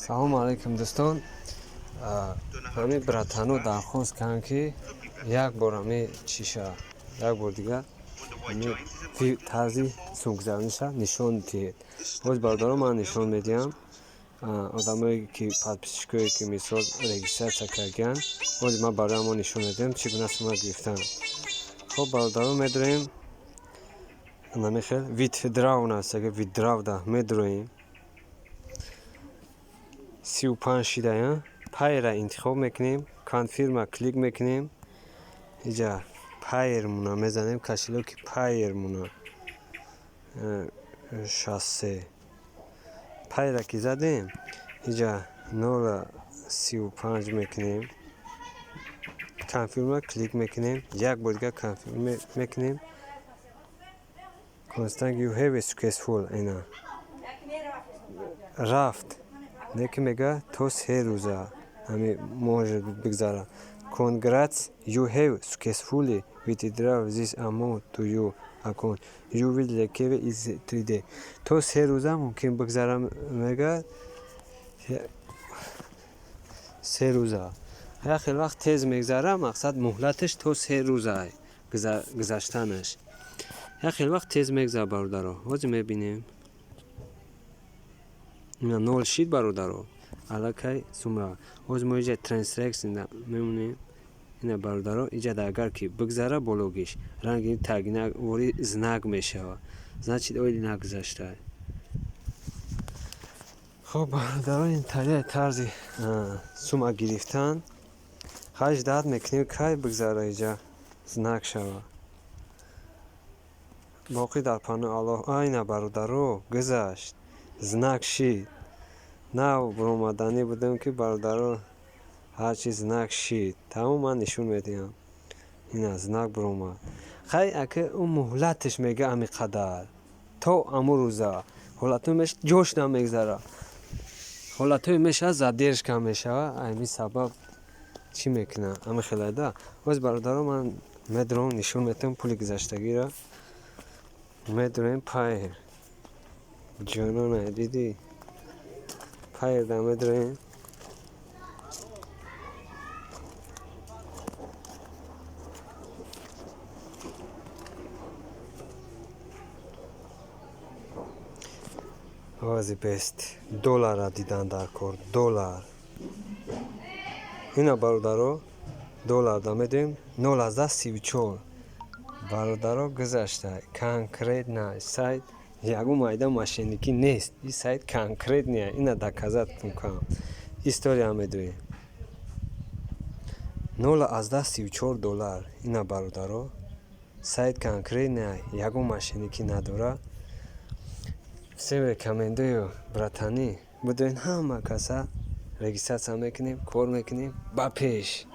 салом алайкум дӯстон. ҳамин братану дархост карданд ки як бор ҳамин чиша як бор дигар ҳамин тарзи сумгузарониша нишон диҳед. ҳоз бародаро ман нишон медиҳам одамое ки подписчикое ки мисол регистратсия кардиянд, ҳоз ман барои мо нишон медиҳам чӣ гуна сума гирифтаанд. хоб бародаро медурем намехел витдравна сага витдравда медуроем 35 шидаям пайра интихоб мекунем, конфирма клик мекунем, иҷа пайр муна мезанем, кашилоки пайр муна 63 пайра ки задем, иҷа 035 мекунем, конфирма клик мекунем, як бор дигар конфирма мекунем. Constant you have a successful ина рафт неки мега то 3 рӯза ами может бигзара. Congrats, you have successfully withdrawn this amount to your account. You will receive it in 3 days. То 3 рӯза мумкин бигзара мега 3 рӯза. Я хеле вақт тез мегзара, мақсад муҳлаташ то 3 рӯза гузаштанаш. Я хеле вақт тез мегзара бародаро. ҳозир мебинем. ина 0 шид бародаро. алакай сумра. ҳозир мо иҷа transaction мемонем. ина бародаро иҷа агар ки бигзара бологиш ранги тагина вори знак мешава. Значит ойли нагузашта. хоб бародаро ин тарзи сума гирифтан. хаш дад мекунем кай бигзара иҷа знак шава. боқӣ дар пано алло айна бародаро гузашт. знак шид. нав бромаданӣ будем ки бародаро ҳарчи знак шид. тамом ман нишон медиҳам. ина знак бромад. хай ака ӯ муҳлаташ мега ами қадар. то аму рӯза. ҳолатҳое меш ҷош намегзара. ҳолатҳое меша задержка мешава. ами сабаб чӣ мекуна? ами хелайда. ҳоз бародаро ман медурам нишон метиҳам пули гузаштагиро. медурем пайр. ҷонона дидӣ? пайрда медурем. ҳози бест доллара дидан дар кор. доллар. ина бародаро долларда медем 0,34 бародаро гузашта конкретна сайт ягон майда мошенникӣ нест. ин сайт конкретния. ина доказат мекунам. история медоем 0,34 ина бародаро сайт конкретния ягон мошенникӣ надора. всем рекомендую братани будем ҳама каса регистратсия мекунем, кор мекунем ба пеш.